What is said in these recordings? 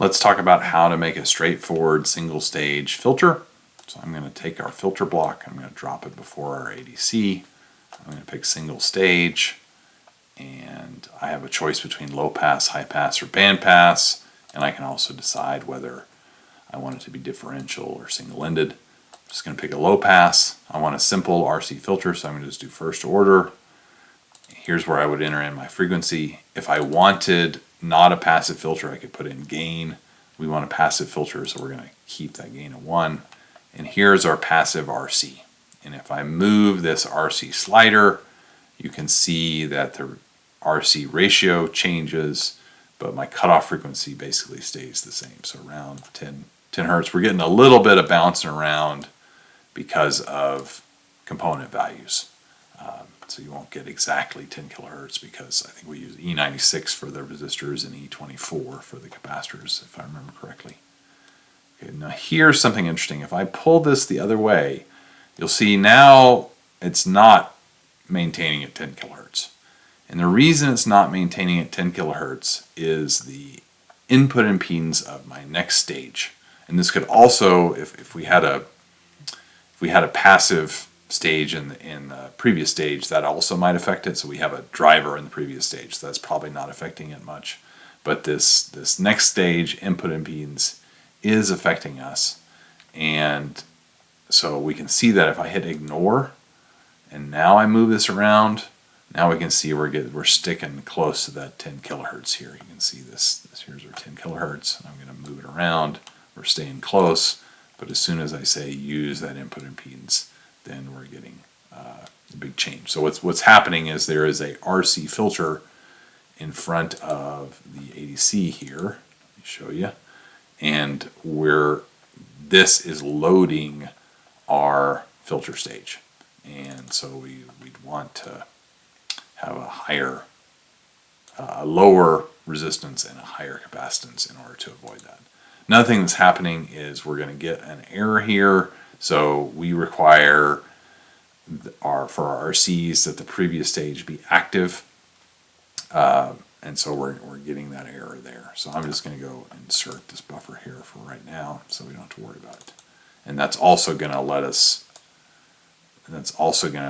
Let's talk about how to make a straightforward single stage filter. So I'm going to take our filter block, I'm going to drop it before our ADC. I'm going to pick single stage, and I have a choice between low pass, high pass, or band pass, and I can also decide whether I want it to be differential or single-ended. I'm just going to pick a low pass. I want a simple RC filter, so I'm going to just do first order. Here's where I would enter in my frequency. If I wanted not a passive filter, I could put in gain. We want a passive filter, so we're going to keep that gain at 1. And here's our passive RC. And if I move this RC slider, you can see that the RC ratio changes, but my cutoff frequency basically stays the same. So around 10 hertz. We're getting a little bit of bouncing around because of component values. So you won't get exactly 10 kilohertz because I think we use E96 for the resistors and E24 for the capacitors, if I remember correctly. Okay, now here's something interesting. If I pull this the other way, you'll see now it's not maintaining at 10 kilohertz. And the reason it's not maintaining at 10 kilohertz is the input impedance of my next stage. And this could also, if we had a passive stage in the previous stage, that also might affect it. So we have a driver in the previous stage, so that's probably not affecting it much. But this next stage input impedance is affecting us, and so we can see that if I hit ignore, and now I move this around, now we can see we're sticking close to that 10 kilohertz here. You can see this here's our 10 kilohertz. I'm going to move it around. We're staying close, but as soon as I say use that input impedance, then we're getting a big change. So what's happening is there is a RC filter in front of the ADC here. Let me show you. And this is loading our filter stage. And so we'd want to have a lower resistance and a higher capacitance in order to avoid that. Another thing that's happening is we're going to get an error here. So we require for our RCs that the previous stage be active. And so we're getting that error there. So I'm just going to go insert this buffer here for right now so we don't have to worry about it. And that's also going to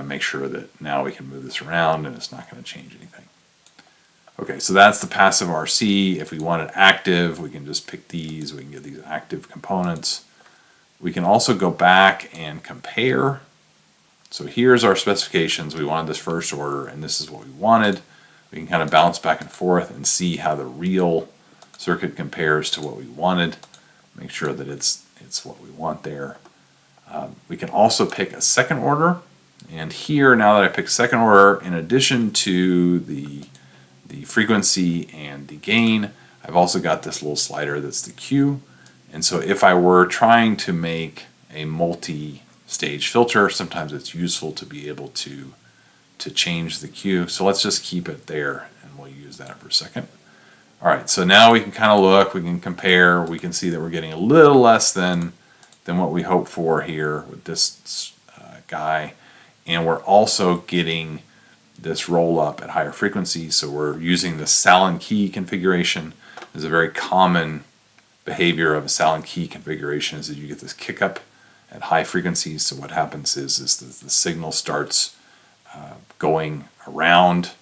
make sure that now we can move this around and it's not going to change anything. Okay, so that's the passive RC. If we want it active, we can just pick these. We can get these active components. We can also go back and compare. So here's our specifications. We wanted this first order, and this is what we wanted. We can kind of bounce back and forth and see how the real circuit compares to what we wanted. Make sure that it's what we want there. We can also pick a second order. And here, now that I pick second order, in addition to the frequency and the gain, I've also got this little slider that's the Q. And so if I were trying to make a multi-stage filter, sometimes it's useful to be able to change the Q. So let's just keep it there, and we'll use that for a second. All right, so now we can kind of look, we can compare, we can see that we're getting a little less than what we hoped for here with this guy. And we're also getting this roll up at higher frequencies. So we're using the Sallen Key configuration. It's a very common behavior of a Sallen Key configuration is that you get this kick up at high frequencies. So what happens is the signal starts going around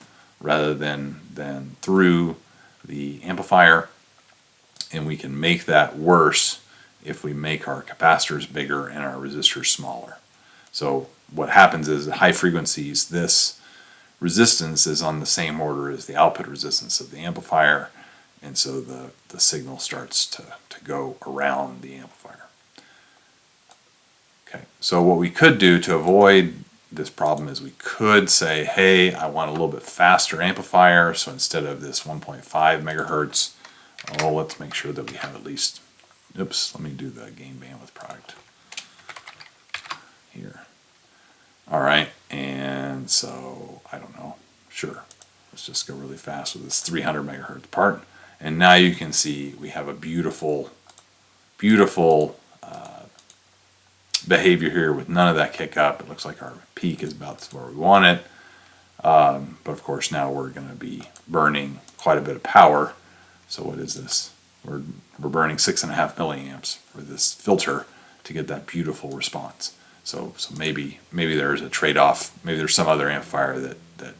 rather than through the amplifier, and we can make that worse if we make our capacitors bigger and our resistors smaller. So what happens is at high frequencies, this resistance is on the same order as the output resistance of the amplifier, and so the signal starts to go around the amplifier. Okay, so what we could do to avoid this problem is we could say, hey, I want a little bit faster amplifier, so instead of this 1.5 megahertz, let's make sure that we have at least, let me do the gain bandwidth product here. All right, and so, I don't know, sure, let's just go really fast with this 300 megahertz part, and now you can see we have a beautiful behavior here with none of that kick up. It looks like our peak is about where we want it, but of course now we're going to be burning quite a bit of power. So what is this? we're burning 6.5 milliamps for this filter to get that beautiful response. So maybe there's a trade-off. Maybe there's some other amplifier that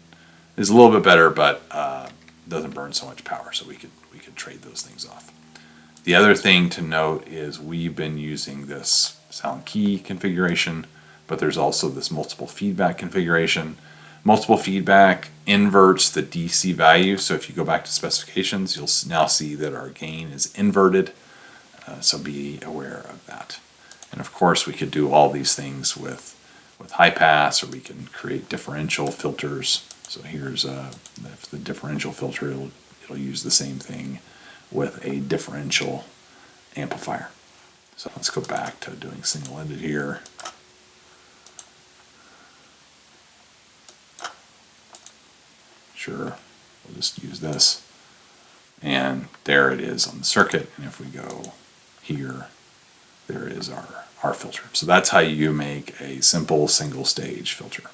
is a little bit better, but doesn't burn so much power. So we could trade those things off. The other thing to note is we've been using this Sallen Key configuration, but there's also this multiple feedback configuration. Multiple feedback inverts the DC value. So if you go back to specifications, you'll now see that our gain is inverted. So be aware of that. And of course, we could do all these things with high pass, or we can create differential filters. So here's the differential filter. It'll use the same thing with a differential amplifier. So let's go back to doing single-ended here. Sure, we'll just use this. And there it is on the circuit. And if we go here, there is our filter. So that's how you make a simple single stage filter.